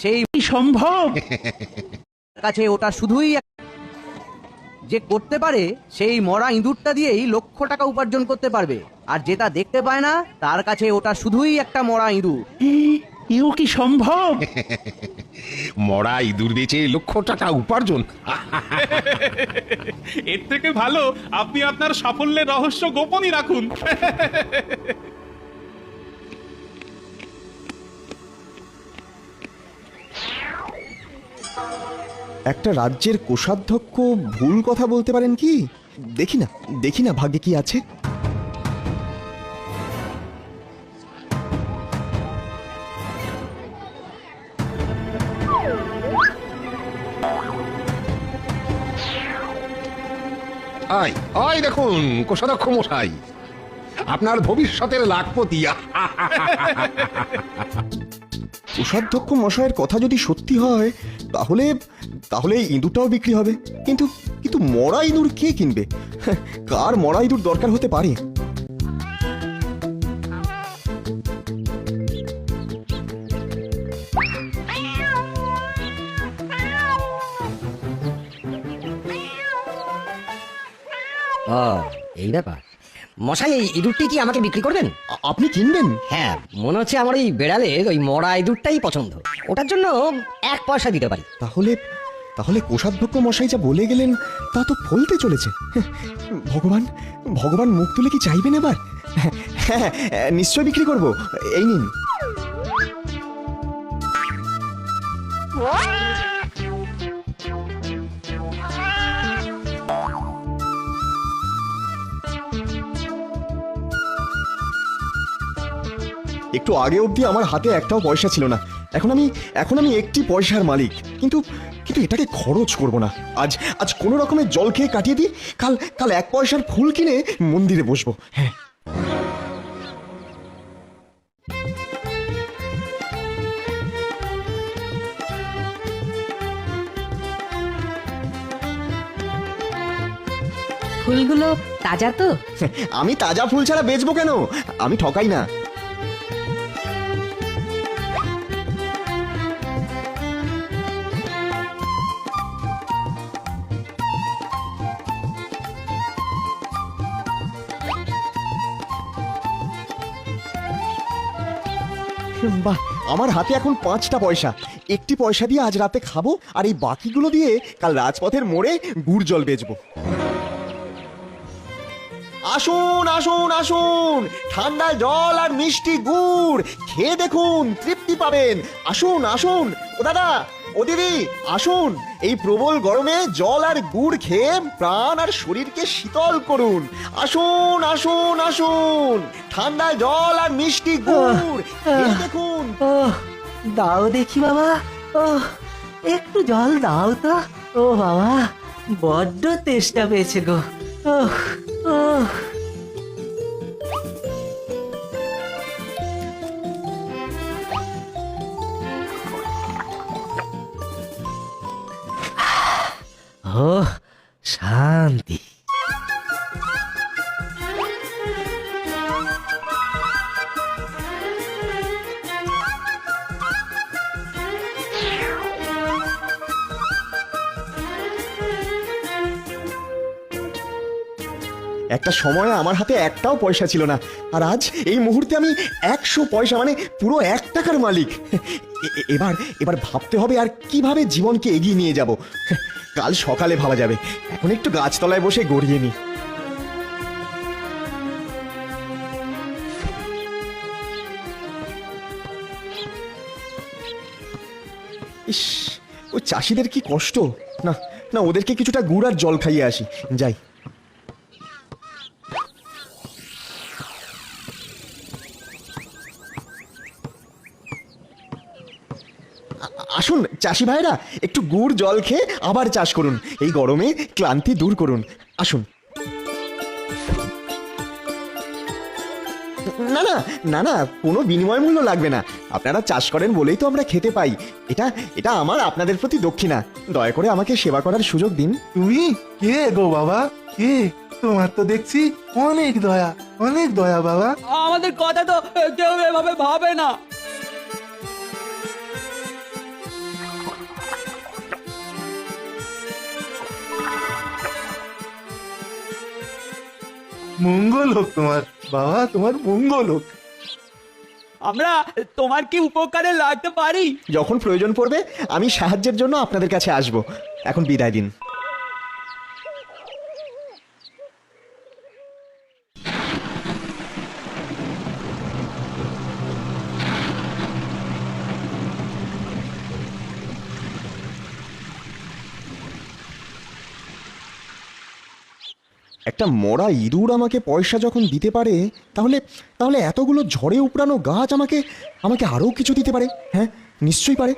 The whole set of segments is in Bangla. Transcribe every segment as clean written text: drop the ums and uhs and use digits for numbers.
সেই সম্ভব কাছে ওটা শুধুই যে করতে পারে সেই মরা ইঁদুরটা দিয়েই লক্ষ টাকা উপার্জন করতে পারবে, আর যেটা দেখতে পায় না তার কাছে ওটা শুধুই একটা মরা ইঁদুর। এও কি সম্ভব? মরা ইঁদুর বেচে লক্ষ টাকা উপার্জন। এর থেকে ভালো আপনি আপনার সাফল্যের রহস্য গোপনই রাখুন। একটা রাজ্যের কোষাধ্যক্ষ ভুল কথা বলতে পারেন কি? দেখি না ভাগ্যে কি আছে। আয় আয় দেখুন কোষাধ্যক্ষ মশাই, আপনার ভবিষ্যতের লাখপতি। কোষাধ্যক্ষ মশাইয়ের কথা যদি সত্যি হয় তাহলে তাহলে এই ইঁদুরটাও বিক্রি হবে। কিন্তু কিন্তু মরা ইঁদুর কে কিনবে? কার মরা ইঁদুর দরকার হতে পারে? ও এই ব্যাপার। মশাই, এই ইঁদুরটি কি আমাকে বিক্রি করবেন? আপনি কিনবেন? হ্যাঁ, মনে হচ্ছে আমার এই বেড়ালের ওই মরা ইঁদুরটাই পছন্দ। ওটার জন্য 1 পয়সা দিতে পারি। তাহলে তাহলে কোষাধ্যক্ষ মশাই যা বলে গেলেন তা তো ফলতে চলেছে। ভগবান ভগবান মুখ তুলে কি চাইবেন এবার? হ্যাঁ, নিশ্চয় বিক্রি করব। এই নিন। একটু আগে অবধি আমার হাতে একটাও পয়সা ছিল না। এখন আমি একটি পয়সার মালিক। কিন্তু কিন্তু এটাকে খরচ করব না। আজ কোনো রকমের জল খেয়ে কাটিয়ে দিই। কাল 1 পয়সার ফুল কিনে মন্দিরে বসবো। হ্যাঁ, ফুলগুলো তাজা তো? আমি তাজা ফুল ছাড়া বেচবো কেন? আমি ঠকাই না। বাহ, আমার হাতে এখন 5টা পয়সা। একটি পয়সা দিয়ে আজ রাতে খাবো, আর এই বাকিগুলো দিয়ে কাল রাজপথের মোড়ে গুড় জল বেচবো। আসুন আসুন আসুন, ঠান্ডা জল আর মিষ্টি গুড় খেয়ে দেখুন, তৃপ্তি পাবেন। আসুন আসুন, ও দাদা, ও দিদি, আসুন। এই প্রবল গরমে জল আর গুড় খেয়ে প্রাণ আর শরীরকে শীতল করুন। আসুন আসুন আসুন, ঠান্ডা জল আর মিষ্টি গুড় খেয়ে দেখুন। দাও দেখি বাবা, একটু জল দাও তো। ও বাবা, বড্ড তেষ্টা পেয়েছে গো। শান্তি। একটা সময় আমার হাতে একটাও পয়সা ছিল না, আর আজ এই মুহূর্তে আমি 100 পয়সা, মানে পুরো 1 টাকার মালিক। এবার ভাবতে হবে আর কিভাবে জীবনকে এগিয়ে নিয়ে যাব। কাল সকালে ভাবা যাবে। এখন একটু গাছতলায় বসে গড়িয়ে নি। ইস, ওই চাষিদের কি কষ্ট। না না, ওদেরকে কিছুটা গুড় আর জল খাইয়ে আসি। যাই। আসুন চাষি ভাইরা, একটু গুড় জল খেয়ে আবার চাষ করুন। এই গরমে ক্লান্তি দূর করুন। আসুন। না না না না, কোনো বিনিময় মূল্য লাগবে না। আপনারা চাষ করেন বলেই তো আমরা খেতে পাই। এটা আমার আপনাদের প্রতি দক্ষিণা। দয়া করে আমাকে সেবা করার সুযোগ দিন। তুমি কে গো বাবা? কে? তোমার তো দেখছি অনেক দয়া বাবা। আমাদের কথা তো কেউ এভাবে ভাবে না। মঙ্গল হোক তোমার বাবা, তোমার মঙ্গল হোক। আমরা তোমার কি উপকারে লাগতে পারি? যখন প্রয়োজন পড়বে আমি সাহায্যের জন্য আপনাদের কাছে আসব। এখন বিদায় দিন। একটা মরা ইঁদুর আমাকে পয়সা যখন দিতে পারে, তাহলে তাহলে এতগুলো ঝড়ে উপড়ানো গাছ আমাকে আমাকে আরও কিছু দিতে পারে। হ্যাঁ, নিশ্চয়ই পারে।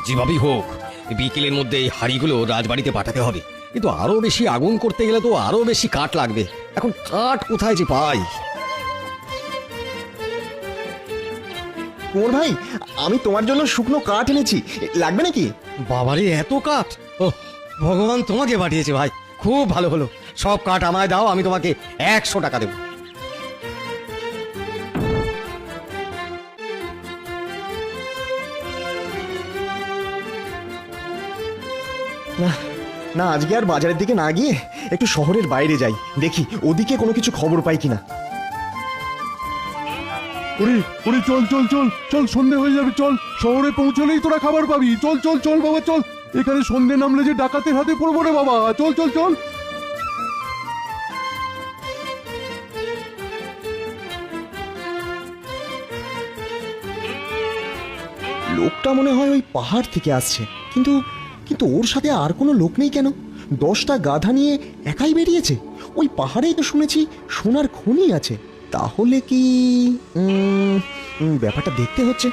যেভাবেই হোক বিকেলের মধ্যে এই হাড়িগুলো রাজবাড়িতে পাঠাতে হবে, কিন্তু আরো বেশি আগুন করতে গেলে তো আরো বেশি কাঠ লাগবে। এখন কাঠ কোথায় যে পাই? কুমোর ভাই, আমি তোমার জন্য শুকনো কাঠ এনেছি, লাগবে নাকি? বাবারে, এত কাঠ! ও ভগবান তোমাকে পাঠিয়েছে ভাই, খুব ভালো হলো। সব কাঠ আমায় দাও, আমি তোমাকে 100 টাকা দেবো। না না, আজকে আর বাজারের দিকে না গিয়ে একটু শহরের বাইরে যাই, দেখি ওদিকে কোনো কিছু খবর পাই কিনা। ওরে ওরে, চল চল চল চল, সন্ধে হয়ে যাবে, চল। শহরে পৌঁছলেই তোরা খাবার পাবি। চল চল চল বাবা, চল। এখানে সন্ধে নামলে যে ডাকাতের হাতে পড়বো রে বাবা। চল চল চল। লোকটা মনে হয় ওই পাহাড় থেকে আসছে, কিন্তু কিন্তু ওর সাথে আর কোনো লোক নেই কেন? 10টা গাধা নিয়ে একাই বেরিয়েছে। ওই পাহাড়েই তো শুনেছি সোনার খনি আছে। তাহলে কি ব্যাপারটা দেখতে হচ্ছে।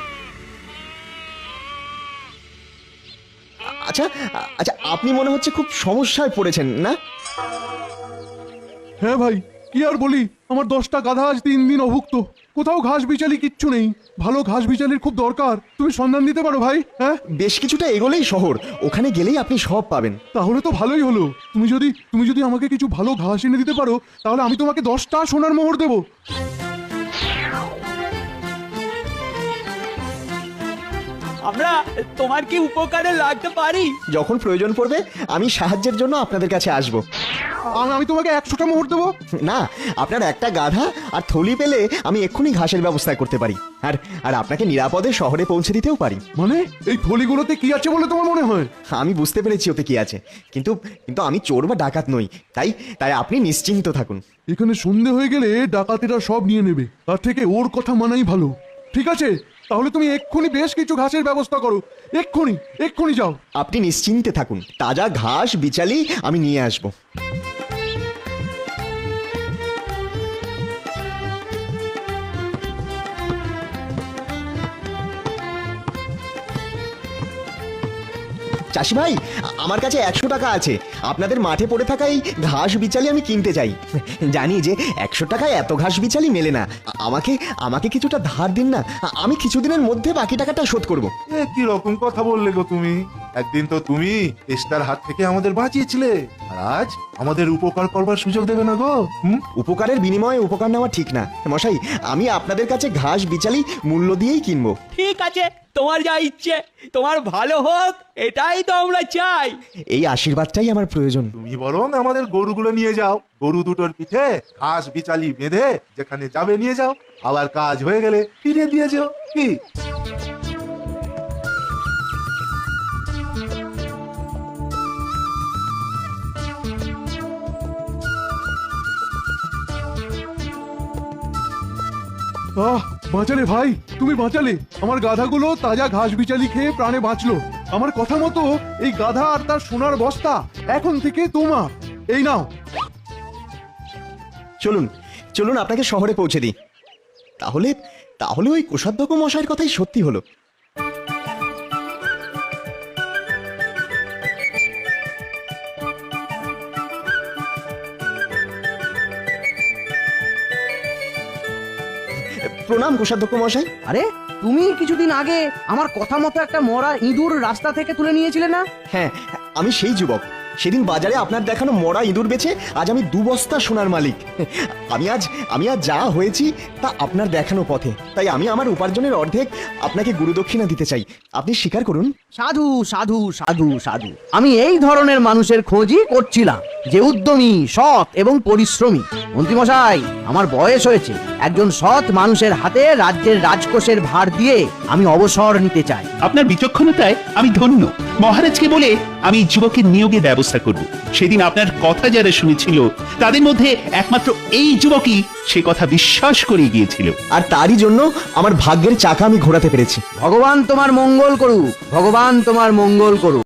আচ্ছা আচ্ছা, আপনি মনে হচ্ছে খুব সমস্যায় পড়েছেন না? হ্যাঁ ভাই, কি আর বলি, আমার 10টা গাধা আজ 3 দিন অভুক্ত। কোথাও ঘাস বিচালি কিচ্ছু নেই। ভালো ঘাস বিচালির খুব দরকার, তুমি সন্ধান দিতে পারো ভাই? হ্যাঁ, বেশ কিছুটা এগোলেই শহর, ওখানে গেলেই আপনি সব পাবেন। তাহলে তো ভালোই হলো। তুমি যদি আমাকে কিছু ভালো ঘাস এনে দিতে পারো, তাহলে আমি তোমাকে 10টা সোনার মোহর দেবো। আমরা তোমার কি উপকারে লাগতে পারি? যখন প্রয়োজন পড়বে আমি সাহায্যের জন্য আপনাদের কাছে আসব। আমি তোমাকে 100টা মোহর দেবো। না, আপনার একটা গাধা আর থলি পেলে আমি এক্ষুনি ঘাসের ব্যবস্থা করতে পারি, আর আর আপনাকে নিরাপদে শহরে পৌঁছে দিতেও পারি। মানে এই থলিগুলোতে কি আছে বলে তোমার মনে হয়? আমি বুঝতে পেরেছি ওতে কি আছে, কিন্তু কিন্তু আমি চোর বা ডাকাত নই, তাই তাই আপনি নিশ্চিন্ত থাকুন। এখানে সন্ধে হয়ে গেলে ডাকাতেরা সব নিয়ে নেবে, তার থেকে ওর কথা মানাই ভালো। ঠিক আছে, তাহলে তুমি এক্ষুনি বেশ কিছু ঘাসের ব্যবস্থা করো। এক্ষুনি এক্ষুনি যাও। আপনি নিশ্চিন্তে থাকুন, তাজা ঘাস বিচালি আমি নিয়ে আসব। চাষি ভাই, আমার কাছে 100 টাকা আছে। আপনাদের মাঠে পড়ে থাকা এই ঘাস বিচালি আমি কিনতে চাই। জানি যে 100 টাকায় এত ঘাস বিচালি মেলে না। আমাকে আমাকে কিছুটা ধার দিন না, আমি কিছুদিনের মধ্যে বাকি টাকাটা শোধ করব। এ কি রকম কথা বললে গো তুমি? একদিন তো তুমি চেষ্টার হাত থেকে আমাদের বাঁচিয়েছিলে, আর আজ আমাদের উপকার করবার সুযোগ দেবে না গো? উপকারের বিনিময়ে উপকার নেওয়া ঠিক না মশাই। আমি আপনাদের কাছে ঘাস বিচালি মূল্য দিয়েই কিনবো। ঠিক আছে, তোমার যা ইচ্ছে, তোমার ভালো হোক, এটাই তো আমরা চাই। এই আশীর্বাদটাই আমার প্রয়োজন। তুমি বরং আমাদের গরুগুলো নিয়ে যাও, গরু দুটোর পিঠে ঘাস বিচালি বেঁধে যেখানে যাবে নিয়ে যাও, আবার কাজ হয়ে গেলে ফিরে দিয়ে যাও। কি বাঁচালে ভাই, তুমি বাঁচালে। আমার গাধাগুলো তাজা ঘাস বিচালি খেয়ে প্রাণে বাঁচলো। আমার কথা মতো এই গাধা আর তার সোনার বস্তা এখন থেকে তোমার। এই নাও। চলুন চলুন, আপনাকে শহরে পৌঁছে দিই। তাহলে তাহলে ওই কোষাধ্যক্ষ মশাইয়ের কথাই সত্যি হলো। প্রণাম কোষাধ্যক্ষ মশাই। আরে, তুমি কিছুদিন আগে আমার কথা মতো একটা মরা ইঁদুর রাস্তা থেকে তুলে নিয়েছিলে না? হ্যাঁ, আমি সেই যুবক। সেদিন বাজারে আপনার দেখানো মরা ইঁদুর বেচে আজ আমি 2 বস্তা সোনার মালিক। আমি আজ যা হয়েছি তা আপনার দেখানো পথে। তাই আমি আমার উপার্জনের অর্ধেক আপনাকে গুরুদক্ষিণা দিতে চাই, আপনি স্বীকার করুন। সাধু সাধু সাধু সাধু, আমি এই ধরনের মানুষের খোঁজই করছিলাম, যে উদ্যমী, সৎ এবং পরিশ্রমী। মন্ত্রীমশাই, আমার বয়স হয়েছে, একজন সৎ মানুষের হাতে রাজ্যের রাজকোষের ভার দিয়ে আমি অবসর নিতে চাই। আপনার বিচক্ষণতায় আমি ধন্য। মহারাজকে বলে আমি যুবকের নিয়োগের ব্যবস্থা করব। সেদিন আপনার কথা যারা শুনেছিল তাদের মধ্যে একমাত্র এই যুবকই সে কথা বিশ্বাস করে গিয়েছিল। আর তারই জন্য আমার ভাগ্যের চাকা আমি ঘোরাতে পেরেছি। ভগবান তোমার মঙ্গল করুক, ভগবান তোমার মঙ্গল করুক।